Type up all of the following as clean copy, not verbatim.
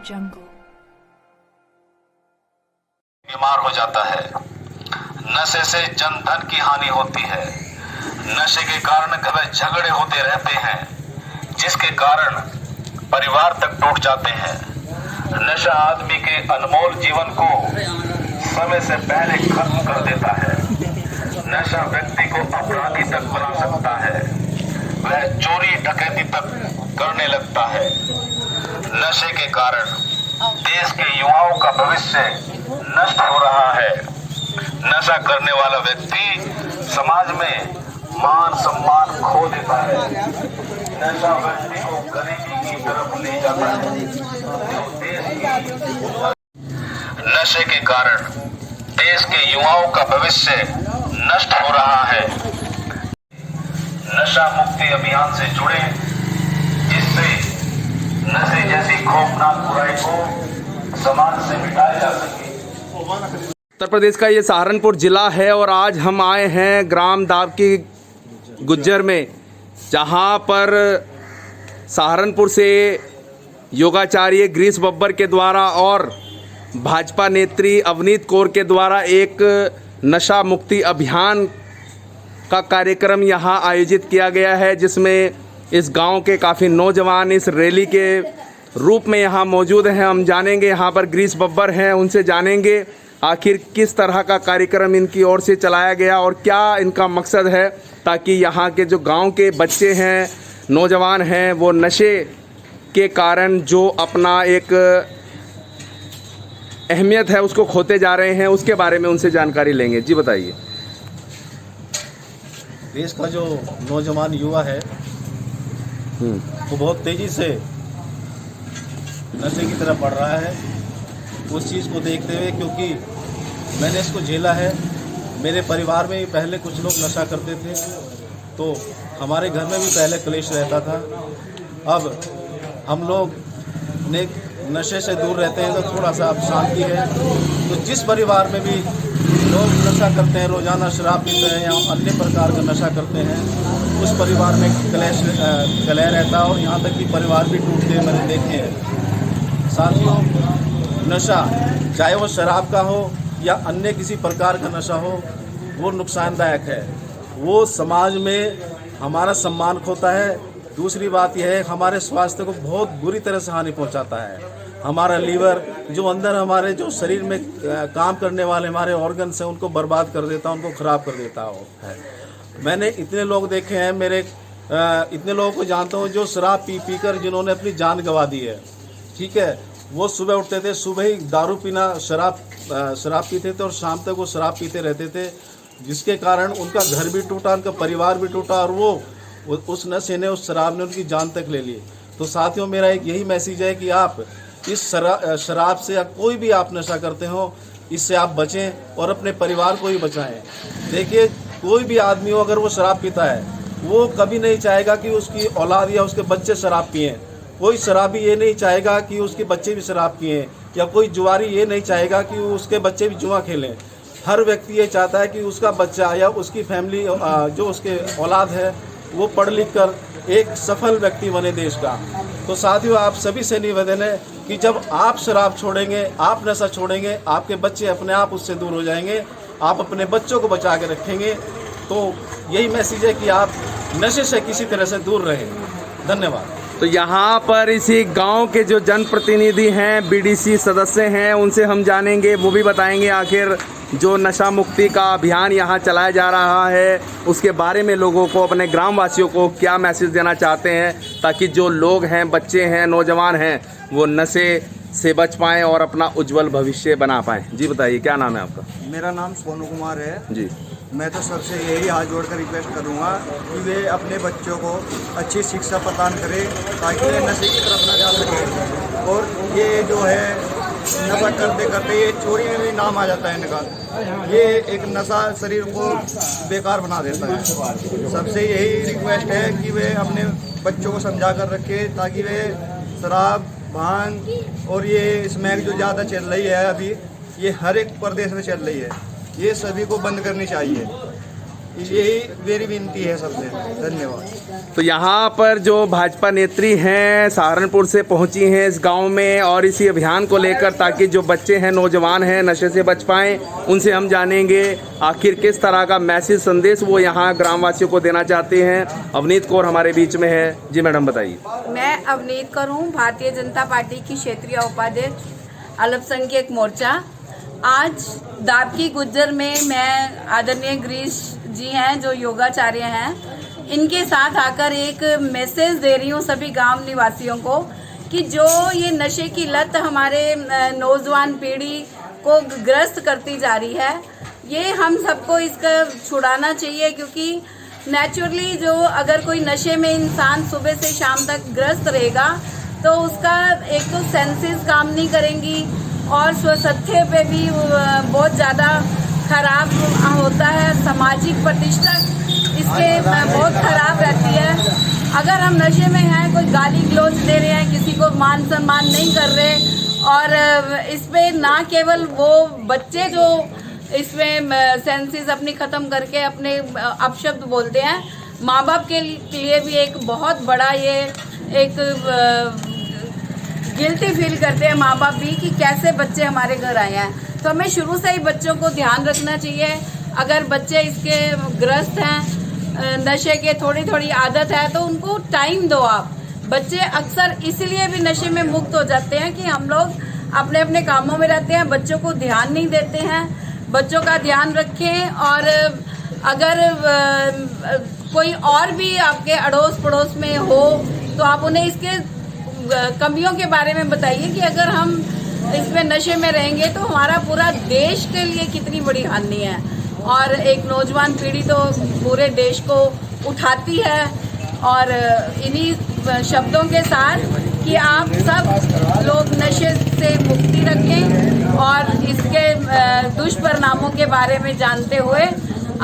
jungle. बीमार हो जाता है। नशे से जन धन की हानि होती है। नशे के कारण कभी झगड़े होते रहते हैं, जिसके कारण परिवार तक टूट जाते हैं। नशा आदमी के अनमोल जीवन को समय से पहले खत्म कर देता है। नशा व्यक्ति को अपराधी तक बना सकता है। वह चोरी डकैती तक करने लगता है। नशे के कारण देश के युवाओं का भविष्य नष्ट हो रहा है। नशा करने वाला व्यक्ति समाज में मान सम्मान खो देता है। नशा व्यक्ति को गरीबी की तरफ ले जाता है। नशे के कारण देश के युवाओं का भविष्य नष्ट हो रहा है। नशा मुक्ति अभियान से जुड़े, जिससे नशे जैसी खौफनाक बुराई को समाज से मिटाया जा सके। उत्तर प्रदेश का ये सहारनपुर ज़िला है और आज हम आए हैं ग्राम दावकी गुज्जर में, जहाँ पर सहारनपुर से योगाचार्य गिरीश बब्बर के द्वारा और भाजपा नेत्री अवनीत कौर के द्वारा एक नशा मुक्ति अभियान का कार्यक्रम यहाँ आयोजित किया गया है, जिसमें इस गांव के काफ़ी नौजवान इस रैली के रूप में यहाँ मौजूद हैं। हम जानेंगे, यहाँ पर गिरीश बब्बर हैं, उनसे जानेंगे आखिर किस तरह का कार्यक्रम इनकी ओर से चलाया गया और क्या इनका मकसद है, ताकि यहाँ के जो गांव के बच्चे हैं, नौजवान हैं, वो नशे के कारण जो अपना एक अहमियत है उसको खोते जा रहे हैं, उसके बारे में उनसे जानकारी लेंगे। जी बताइए। देश का जो नौजवान युवा है वो बहुत तेज़ी से नशे की तरफ बढ़ रहा है। उस चीज़ को देखते हुए, क्योंकि मैंने इसको झेला है, मेरे परिवार में भी पहले कुछ लोग नशा करते थे, तो हमारे घर में भी पहले क्लेश रहता था। अब हम लोग ने नशे से दूर रहते हैं तो थोड़ा सा अब शांति है। तो जिस परिवार में भी लोग नशा करते हैं, रोज़ाना शराब पीते हैं या अन्य प्रकार का नशा करते हैं, उस परिवार में कलह रहता है और यहाँ तक कि परिवार भी टूटते हैं, मैंने देखे हैं। साथियों, नशा चाहे वो शराब का हो या अन्य किसी प्रकार का नशा हो, वो नुकसानदायक है। वो समाज में हमारा सम्मान खोता है। दूसरी बात यह है, हमारे स्वास्थ्य को बहुत बुरी तरह से हानि पहुंचाता है। हमारा लीवर, जो अंदर हमारे जो शरीर में काम करने वाले हमारे ऑर्गन्स हैं, उनको बर्बाद कर देता है, उनको ख़राब कर देता है। मैंने इतने लोग देखे हैं, इतने लोगों को जानता हूँ जो शराब पी कर जिन्होंने अपनी जान गंवा दी है। ठीक है, वो सुबह उठते थे, सुबह ही दारू पीना, शराब पीते थे और शाम तक वो शराब पीते रहते थे, जिसके कारण उनका घर भी टूटा, उनका परिवार भी टूटा और वो उस नशे ने, उस शराब ने उनकी जान तक ले ली। तो साथियों, मेरा एक यही मैसेज है कि आप इस शराब से या कोई भी आप नशा करते हो, इससे आप बचें और अपने परिवार को ही बचाएं। देखिए, कोई भी आदमी हो, अगर वो शराब पीता है, वो कभी नहीं चाहेगा कि उसकी औलाद या उसके बच्चे शराब पिएं। कोई शराबी ये नहीं चाहेगा कि उसके बच्चे भी शराब पिएं, या कोई जुआरी ये नहीं चाहेगा कि उसके बच्चे भी जुआ खेलें। हर व्यक्ति ये चाहता है कि उसका बच्चा या उसकी फैमिली, जो उसके औलाद है, वो पढ़ लिख कर एक सफल व्यक्ति बने देश का। तो साथियों, आप सभी से निवेदन है कि जब आप शराब छोड़ेंगे, आप नशा छोड़ेंगे, आपके बच्चे अपने आप उससे दूर हो जाएंगे। आप अपने बच्चों को बचा के रखेंगे। तो यही मैसेज है कि आप नशे से किसी तरह से दूर रहें। धन्यवाद। तो यहाँ पर इसी गांव के जो जनप्रतिनिधि हैं, बीडीसी सदस्य हैं, उनसे हम जानेंगे, वो भी बताएंगे आखिर जो नशा मुक्ति का अभियान यहाँ चलाया जा रहा है उसके बारे में लोगों को, अपने ग्रामवासियों को क्या मैसेज देना चाहते हैं, ताकि जो लोग हैं, बच्चे हैं, नौजवान हैं, वो नशे से बच पाएँ और अपना उज्जवल भविष्य बना पाएँ। जी बताइए, क्या नाम है आपका? मेरा नाम सोनू कुमार है जी। मैं तो सबसे यही हाथ जोड़कर रिक्वेस्ट करूँगा कि वे अपने बच्चों को अच्छी शिक्षा प्रदान करें, ताकि वे नशे की तरफ न जा सके। और ये जो है नशा करते करते ये चोरी में भी नाम आ जाता है इनका। ये एक नशा शरीर को बेकार बना देता है। सबसे यही रिक्वेस्ट है कि वे अपने बच्चों को समझा कर रखें, ताकि वे शराब, भांग और ये स्मैक जो ज़्यादा चल रही है अभी, ये हर एक प्रदेश में चल रही है, ये सभी को बंद करनी चाहिए। यही मेरी विनती है सबसे। धन्यवाद। तो यहाँ पर जो भाजपा नेत्री हैं सहारनपुर से पहुँची हैं इस गांव में और इसी अभियान को लेकर, ताकि जो बच्चे हैं, नौजवान हैं, नशे से बच पाएँ, उनसे हम जानेंगे आखिर किस तरह का मैसेज संदेश वो यहाँ ग्रामवासियों को देना चाहते हैं। अवनीत कौर हमारे बीच में है। जी मैडम बताइए। मैं अवनीत कौर हूँ, भारतीय जनता पार्टी की क्षेत्रीय उपाध्यक्ष अल्पसंख्यक मोर्चा। आज दाबकी गुज्जर में मैं आदरणीय गिरीश जी हैं जो योगाचार्य हैं, इनके साथ आकर एक मैसेज दे रही हूँ सभी गांव निवासियों को कि जो ये नशे की लत हमारे नौजवान पीढ़ी को ग्रस्त करती जा रही है, ये हम सबको इसका छुड़ाना चाहिए। क्योंकि नेचुरली जो अगर कोई नशे में इंसान सुबह से शाम तक ग्रस्त रहेगा तो उसका एक तो सेंसेस काम नहीं करेंगी और स्वास्थ्य पे भी बहुत ज़्यादा खराब होता है, सामाजिक प्रतिष्ठा इसके बहुत खराब रहती है। अगर हम नशे में हैं, कोई गाली गलौज दे रहे हैं, किसी को मान सम्मान नहीं कर रहे, और इस पे ना केवल वो बच्चे जो इसमें सेंसेस अपनी ख़त्म करके अपने अपशब्द बोलते हैं, माँ बाप के लिए भी एक बहुत बड़ा ये एक गिल्टी फील करते हैं माँ बाप भी कि कैसे बच्चे हमारे घर आए हैं। तो हमें शुरू से ही बच्चों को ध्यान रखना चाहिए। अगर बच्चे इसके ग्रस्त हैं, नशे के थोड़ी थोड़ी आदत है, तो उनको टाइम दो आप। बच्चे अक्सर इसलिए भी नशे में मुक्त हो जाते हैं कि हम लोग अपने अपने कामों में रहते हैं, बच्चों को ध्यान नहीं देते हैं। बच्चों का ध्यान रखें, और अगर कोई और भी आपके अड़ोस पड़ोस में हो तो आप उन्हें इसके कमियों के बारे में बताइए कि अगर हम इसमें नशे में रहेंगे तो हमारा पूरा देश के लिए कितनी बड़ी हानि है। और एक नौजवान पीढ़ी तो पूरे देश को उठाती है। और इन्हीं शब्दों के साथ कि आप सब लोग नशे से मुक्ति रखें और इसके दुष्परिणामों के बारे में जानते हुए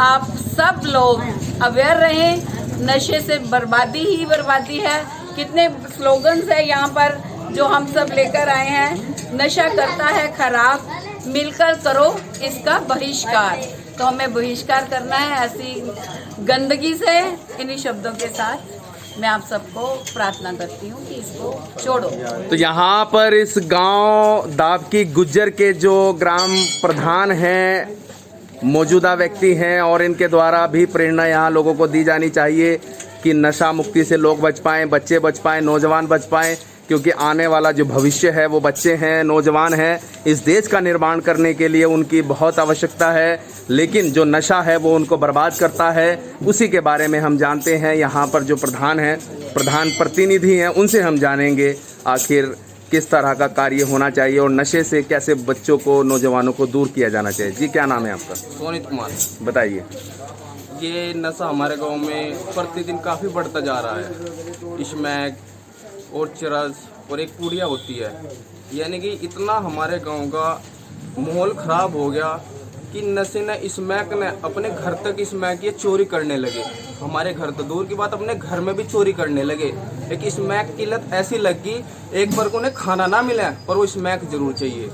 आप सब लोग अवेयर रहें। नशे से बर्बादी ही बर्बादी है। कितने स्लोगन्स है यहाँ पर जो हम सब लेकर आए हैं। नशा करता है खराब, मिलकर करो इसका बहिष्कार। तो हमें बहिष्कार करना है ऐसी गंदगी से। इन्हीं शब्दों के साथ मैं आप सबको प्रार्थना करती हूँ कि इसको छोड़ो। तो यहाँ पर इस गांव दाबकी गुज्जर के जो ग्राम प्रधान हैं, मौजूदा व्यक्ति हैं, और इनके द्वारा भी प्रेरणा यहाँ लोगों को दी जानी चाहिए कि नशा मुक्ति से लोग बच पाएँ, बच्चे बच पाएँ, नौजवान बच पाएँ, क्योंकि आने वाला जो भविष्य है वो बच्चे हैं, नौजवान हैं। इस देश का निर्माण करने के लिए उनकी बहुत आवश्यकता है, लेकिन जो नशा है वो उनको बर्बाद करता है। उसी के बारे में हम जानते हैं। यहाँ पर जो प्रधान हैं, प्रधान प्रतिनिधि हैं, उनसे हम जानेंगे आखिर किस तरह का कार्य होना चाहिए और नशे से कैसे बच्चों को, नौजवानों को दूर किया जाना चाहिए। जी क्या नाम है आपका? सोनित कुमार। बताइए। ये नशा हमारे गांव में प्रतिदिन काफ़ी बढ़ता जा रहा है। स्मैक और चरस और एक पुड़िया होती है, यानी कि इतना हमारे गांव का माहौल ख़राब हो गया कि नशे ने, स्मैक ने अपने घर तक स्मैक ये चोरी करने लगे। हमारे घर तो दूर की बात, अपने घर में भी चोरी करने लगे। एक स्मैक की लत ऐसी लग गई, एक बार को उन्हें खाना ना मिले पर वो स्मैक जरूर चाहिए।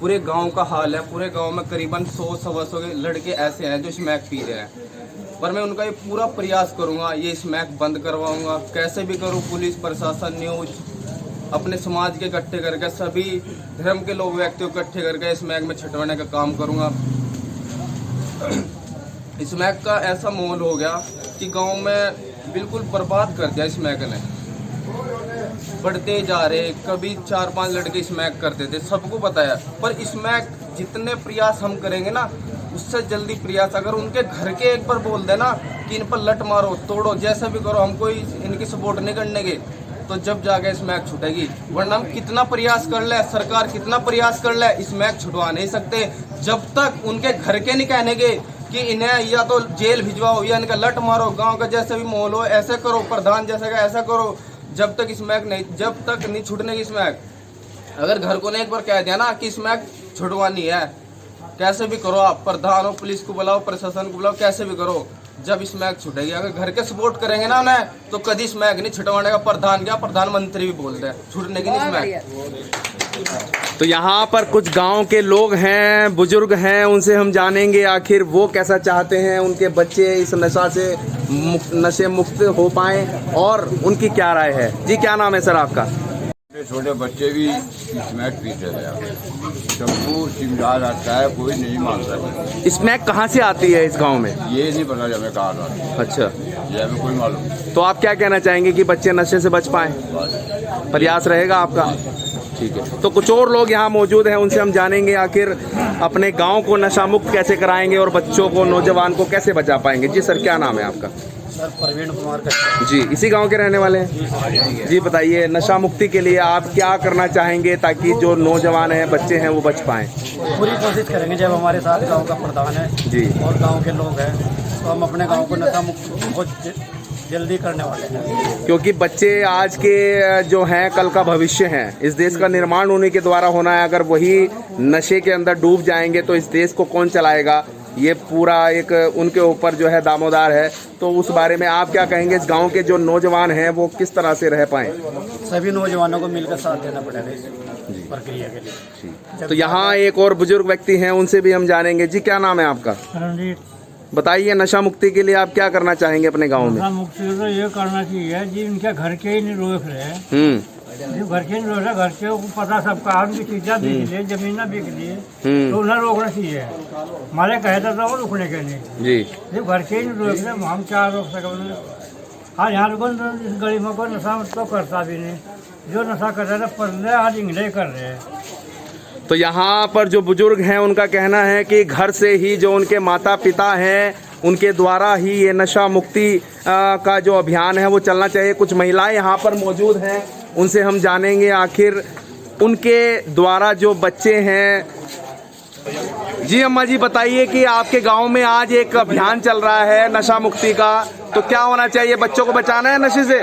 पूरे गांव का हाल है। पूरे गांव में करीबन 100-125 के लड़के ऐसे हैं जो स्मैक पी रहे हैं। पर मैं उनका ये पूरा प्रयास करूंगा, ये स्मैक बंद करवाऊंगा। कैसे भी करूं, पुलिस प्रशासन, न्यूज, अपने समाज के इकट्ठे करके, सभी धर्म के लोग, व्यक्तियों को इकट्ठे करके स्मैक में छिटवाने का काम करूंगा। स्मैक का ऐसा माहौल हो गया कि गांव में बिल्कुल बर्बाद कर दिया स्मैक ने। बढ़ते जा रहे, कभी 4-5 लड़के स्मैक करते थे, सबको बताया। पर स्मैक जितने प्रयास हम करेंगे ना, उससे जल्दी प्रयास अगर उनके घर के एक बार बोल देना कि इन पर लट मारो, तोड़ो, जैसा भी करो, हम कोई इनकी सपोर्ट नहीं करने के, तो जब जाके स्मैक छूटेगी। वरना हम कितना प्रयास कर ले, सरकार कितना प्रयास कर ले, स्मैक छुटवा नहीं सकते जब तक उनके घर के नहीं कहने के कि इन्हें या तो जेल भिजवाओ या इनका लट मारो, गाँव का जैसे भी माहौल हो ऐसे करो, प्रधान जैसे का ऐसा करो। जब तक स्मैक नहीं, जब तक नहीं छूटने की स्मैक। अगर घर को ने एक बार कह दिया ना कि स्मैक छुटवानी है, कैसे भी करो, आप प्रधान हो, पुलिस को बुलाओ, प्रशासन को बुलाओ, कैसे भी करो, जब स्मैक छुटेगी। अगर घर के सपोर्ट करेंगे ना उन्हें, तो कभी स्मैक नहीं छुटवाने का। प्रधान क्या, प्रधानमंत्री भी बोलते हैं छूटने की नहीं स्मैक। तो यहाँ पर कुछ गांव के लोग हैं, बुजुर्ग हैं, उनसे हम जानेंगे आखिर वो कैसा चाहते हैं उनके बच्चे इस नशे मुक्त हो पाएं और उनकी क्या राय है। जी क्या नाम है सर आपका? छोटे बच्चे भी स्मैक पीते हैं, शंपू चिमटा आता है, कोई नहीं मानता। स्मैक कहाँ से आती है इस गांव में? ये नहीं पता हमें कहाँ था। अच्छा, ये हमें कोई मालूम। तो आप क्या कहना चाहेंगे कि बच्चे नशे से बच पाएं? प्रयास रहेगा आपका? ठीक है। तो कुछ और लोग यहाँ मौजूद हैं, उनसे हम जानेंगे आखिर अपने गांव को नशा मुक्त कैसे कराएंगे और बच्चों को, नौजवान को कैसे बचा पाएंगे। जी सर क्या नाम है आपका? सर प्रवीण कुमार जी, इसी गांव के रहने वाले हैं? जी बताइए, नशा मुक्ति के लिए आप क्या करना चाहेंगे ताकि जो नौजवान हैं, बच्चे हैं, वो बच पाएं? पूरी कोशिश करेंगे। जब हमारे साथ गांव का प्रधान है जी और गांव के लोग हैं, तो हम अपने गांव को नशा मुक्त बहुत जल्दी करने वाले हैं। क्योंकि बच्चे आज के जो हैं कल का भविष्य हैं। इस देश का निर्माण उन्हीं के द्वारा होना है। अगर वही नशे के अंदर डूब जाएंगे तो इस देश को कौन चलाएगा? ये पूरा एक उनके ऊपर जो है दामोदार है। तो उस बारे में आप क्या कहेंगे? इस गांव के जो नौजवान हैं वो किस तरह से रह पाएं? सभी नौजवानों को मिलकर साथ देना पड़ेगा इस प्रक्रिया के लिए। तो यहाँ एक और बुजुर्ग व्यक्ति हैं, उनसे भी हम जानेंगे। जी क्या नाम है आपका? रणजीत। बताइए, नशा मुक्ति के लिए आप क्या करना चाहेंगे अपने गांव में? नशा मुक्ति तो ये करना चाहिए जी, इनके घर के ही नहीं रोक रहे, जो घर के नहीं रोक रहे, घर के पता सबका, उनकी चीज़ें बिक लिए, जमीन बिक लिए, तो उन्हें रोकना चाहिए। हमारे कहते तो वो रुकने के नहीं जी, जो घर के ही नहीं रोक रहे, हम क्या रोक सकें? हाँ, यहाँ लोगों गरीबों को नशा तो करता भी नहीं, जो नशा कर रहे थे पढ़ आज इंग्लिश कर रहे हैं। तो यहाँ पर जो बुजुर्ग हैं उनका कहना है कि घर से ही जो उनके माता पिता हैं उनके द्वारा ही ये नशा मुक्ति का जो अभियान है वो चलना चाहिए। कुछ महिलाएं यहाँ पर मौजूद हैं, उनसे हम जानेंगे आखिर उनके द्वारा जो बच्चे हैं। जी अम्मा जी बताइए कि आपके गांव में आज एक अभियान चल रहा है नशा मुक्ति का, तो क्या होना चाहिए? बच्चों को बचाना है नशे से?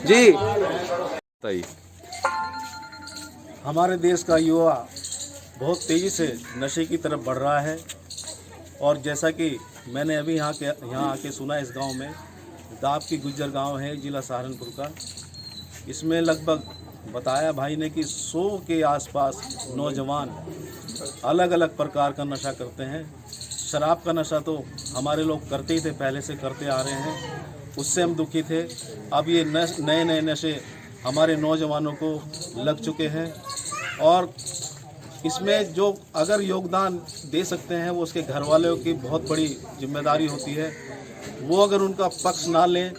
जी बताइए। हमारे देश का युवा बहुत तेज़ी से नशे की तरफ बढ़ रहा है। और जैसा कि मैंने अभी यहाँ आके सुना, इस गांव में दाब की गुज्जर गांव है, जिला सहारनपुर का। इसमें लगभग बताया भाई ने कि 100 के आसपास नौजवान अलग अलग प्रकार का नशा करते हैं। शराब का नशा तो हमारे लोग करते ही थे, पहले से करते आ रहे हैं, उससे हम दुखी थे। अब ये नए नए नशे हमारे नौजवानों को लग चुके हैं और इसमें जो अगर योगदान दे सकते हैं वो उसके घर वालों की बहुत बड़ी जिम्मेदारी होती है। वो अगर उनका पक्ष ना लें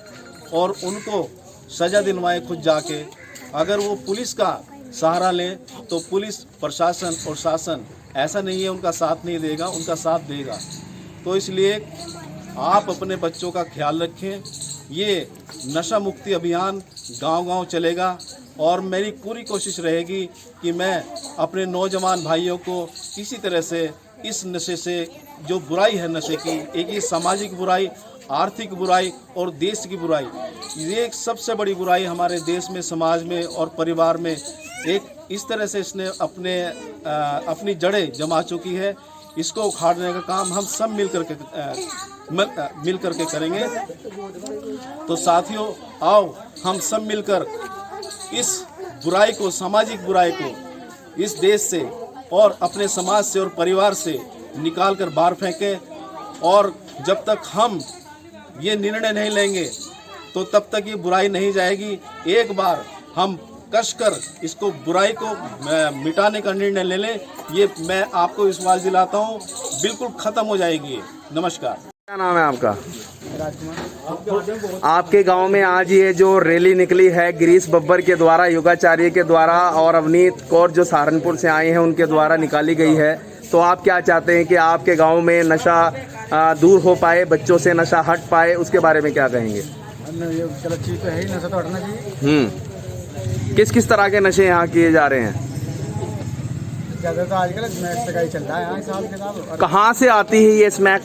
और उनको सज़ा दिलवाएं खुद जाके, अगर वो पुलिस का सहारा लें तो पुलिस प्रशासन और शासन ऐसा नहीं है उनका साथ नहीं देगा, उनका साथ देगा। तो इसलिए आप अपने बच्चों का ख्याल रखें। ये नशा मुक्ति अभियान गांव-गांव चलेगा और मेरी पूरी कोशिश रहेगी कि मैं अपने नौजवान भाइयों को किसी तरह से इस नशे से, जो बुराई है नशे की, एक ही सामाजिक बुराई, आर्थिक बुराई और देश की बुराई, ये एक सबसे बड़ी बुराई हमारे देश में, समाज में और परिवार में एक इस तरह से इसने अपनी जड़ें जमा चुकी है। इसको उखाड़ने का काम हम सब मिल करके करेंगे। तो साथियों, आओ हम सब मिलकर इस बुराई को, सामाजिक बुराई को इस देश से और अपने समाज से और परिवार से निकाल कर बाहर फेंकें। और जब तक हम ये निर्णय नहीं लेंगे तो तब तक ये बुराई नहीं जाएगी। एक बार हम कसकर इसको, बुराई को मिटाने का निर्णय ले लें, ये मैं आपको विश्वास दिलाता हूँ, बिल्कुल ख़त्म हो जाएगी। नमस्कार। क्या नाम है आपका? आपके गांव में आज ये जो रैली निकली है गिरीश बब्बर के द्वारा, योगाचार्य के द्वारा और अवनीत कौर जो सहारनपुर से आए हैं उनके द्वारा निकाली गई है, तो आप क्या चाहते हैं कि आपके गांव में नशा दूर हो पाए, बच्चों से नशा हट पाए, उसके बारे में क्या कहेंगे? चलो ठीक है, नशा तो हटना चाहिए। किस किस तरह के नशे यहाँ किए जा रहे हैं? ज़्यादा तो आजकल स्मैक का ही चल रहा है यहाँ हिसाब किताब। कहाँ से आती है ये स्मैक?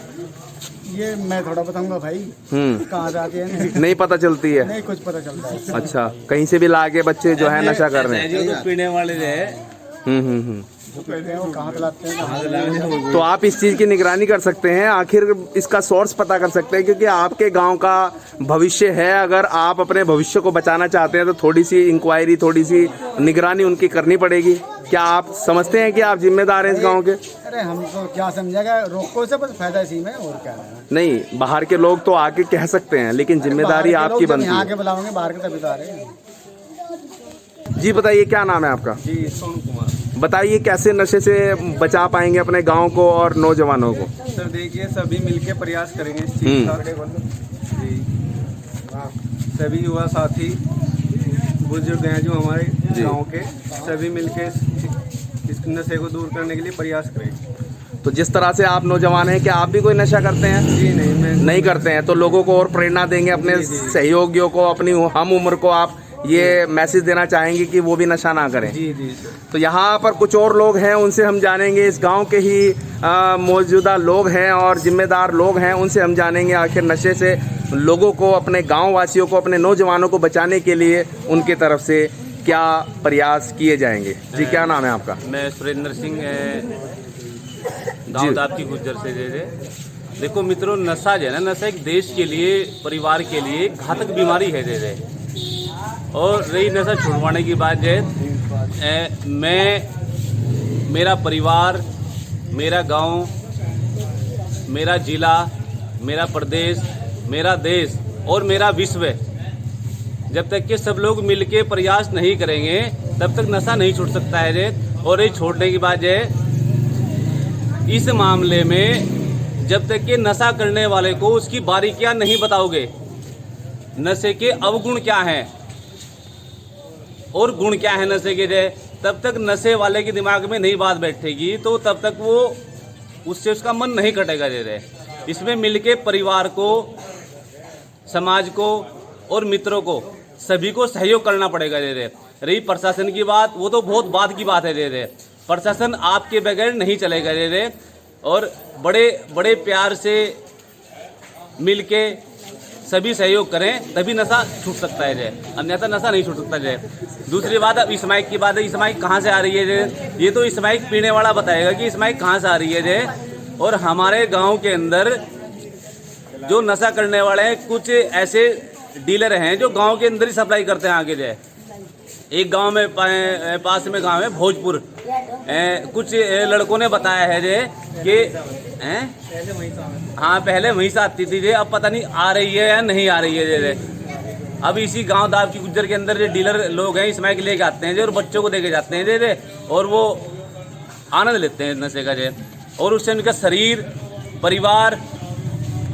ये मैं थोड़ा बताऊंगा भाई, कहाँ से आती है नहीं पता चलती है? नहीं, कुछ पता चलता है। अच्छा, कहीं से भी ला के बच्चे जो है नशा कर रहे हैं। पीने वाले कहते हैं वो कहाँ तलाते हैं। तो आप इस चीज़ की निगरानी कर सकते हैं, आखिर इसका सोर्स पता कर सकते हैं, क्योंकि आपके गांव का भविष्य है। अगर आप अपने भविष्य को बचाना चाहते हैं तो थोड़ी सी इंक्वायरी, थोड़ी सी निगरानी उनकी करनी पड़ेगी। क्या आप समझते हैं कि आप जिम्मेदार हैं इस गांव के? अरे हमको क्या समझेगा, रोको से बस फायदा इसी में, और क्या है। नहीं, बाहर के लोग तो आके कह सकते हैं, लेकिन जिम्मेदारी आपकी बनती यहाँ है। के बुलाओगे, बाहर के तभी तो आ रहे हैं। जी बताइए, क्या नाम है आपका? जी सोनू कुमार। बताइए कैसे नशे से बचा पाएंगे अपने गांव को और नौजवानों को? सर देखिए, सभी मिलके प्रयास करेंगे इस चीज़ का। जी, सभी युवा साथी बुजुर्ग हैं जो हमारे गांव के, सभी मिलके इस नशे को दूर करने के लिए प्रयास करें। तो जिस तरह से आप नौजवान हैं, क्या आप भी कोई नशा करते हैं? जी नहीं, मैं नहीं करते हैं, तो लोगों को और प्रेरणा देंगे, अपने सहयोगियों को, अपनी हम उम्र को आप ये मैसेज देना चाहेंगे कि वो भी नशा ना करें। जी जी। तो यहाँ पर कुछ और लोग हैं, उनसे हम जानेंगे, इस गांव के ही मौजूदा लोग हैं और जिम्मेदार लोग हैं, उनसे हम जानेंगे आखिर नशे से लोगों को, अपने गांव वासियों को, अपने नौजवानों को बचाने के लिए उनकी तरफ से क्या प्रयास किए जाएंगे। जी क्या नाम है आपका? मैं सुरेंद्र सिंह गांव दाबकी गुज्जर से। देखो मित्रों, नशा जो है ना, नशा एक देश के लिए, परिवार के लिए घातक बीमारी है। और रही नशा छुड़वाने की बात है, मैं, मेरा परिवार, मेरा गांव, मेरा जिला, मेरा प्रदेश, मेरा देश और मेरा विश्व, जब तक कि सब लोग मिलके प्रयास नहीं करेंगे तब तक नशा नहीं छूट सकता है। और ये छोड़ने की बात है, इस मामले में जब तक कि नशा करने वाले को उसकी बारीकियां नहीं बताओगे, नशे के अवगुण क्या हैं और गुण क्या है नशे के, तब तक नशे वाले के दिमाग में नहीं बात बैठेगी, तो तब तक वो उससे उसका मन नहीं कटेगा। इसमें मिलके परिवार को, समाज को और मित्रों को, सभी को सहयोग करना पड़ेगा। रही प्रशासन की बात, वो तो बहुत बाद की बात है। प्रशासन आपके बगैर नहीं चलेगा। और बड़े बड़े प्यार से मिलके सभी सहयोग करें तभी नशा छूट सकता है, अन्यथा नशा नहीं छूट सकता है। दूसरी बात, अब इस माइक की बात है, इस माइक कहाँ से आ रही है? ये तो इस माइक पीने वाला बताएगा कि इस माइक कहाँ से आ रही है। और हमारे गांव के अंदर जो नशा करने वाले हैं, कुछ ऐसे डीलर हैं जो गांव के अंदर ही सप्लाई करते हैं आगे। एक गांव में पास में गांव है भोजपुर, कुछ लड़कों ने बताया है कि हाँ पहले वहीं से आती थी, अब पता नहीं आ रही है या नहीं आ रही है। अब इसी गांव दाबकी गुज्जर के अंदर जो डीलर लोग हैं, इस माइक लेके आते हैं और बच्चों को देके जाते हैं और वो आनंद लेते हैं नशे का। और उससे उनका शरीर, परिवार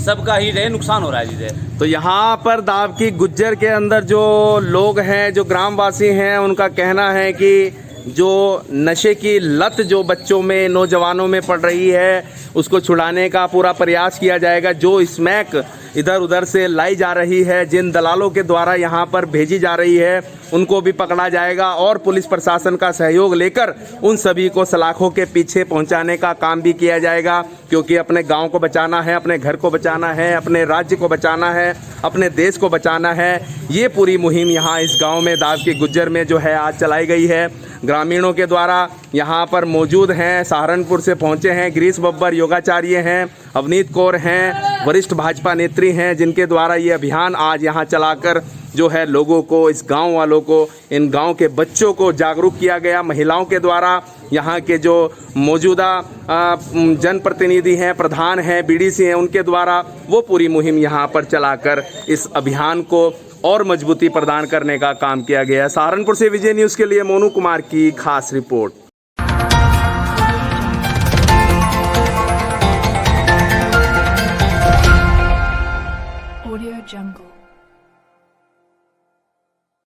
सबका ही नुकसान हो रहा है। तो यहाँ पर दाबकी गुज्जर के अंदर जो लोग हैं, जो ग्रामवासी हैं, उनका कहना है कि जो नशे की लत जो बच्चों में, नौजवानों में पड़ रही है, उसको छुड़ाने का पूरा प्रयास किया जाएगा। जो स्मैक इधर उधर से लाई जा रही है, जिन दलालों के द्वारा यहाँ पर भेजी जा रही है, उनको भी पकड़ा जाएगा और पुलिस प्रशासन का सहयोग लेकर उन सभी को सलाखों के पीछे पहुँचाने का काम भी किया जाएगा। क्योंकि अपने गांव को बचाना है, अपने घर को बचाना है, अपने राज्य को बचाना है, अपने देश को बचाना है। ये पूरी मुहिम यहाँ इस गांव में, दाबकी गुज्जर में जो है आज चलाई गई है ग्रामीणों के द्वारा। यहाँ पर मौजूद हैं, सहारनपुर से पहुँचे हैं गिरीश बब्बर योगाचार्य हैं, अवनीत कौर हैं, वरिष्ठ भाजपा नेत्री हैं, जिनके द्वारा ये अभियान आज यहाँ चलाकर जो है लोगों को, इस गांव वालों को, इन गांव के बच्चों को जागरूक किया गया। महिलाओं के द्वारा, यहाँ के जो मौजूदा जनप्रतिनिधि हैं, प्रधान हैं, बीडीसी हैं, उनके द्वारा वो पूरी मुहिम यहाँ पर चलाकर इस अभियान को और मजबूती प्रदान करने का काम किया गया। सहारनपुर से विजय न्यूज़ के लिए मोनू कुमार की खास रिपोर्ट। Audio Jungle।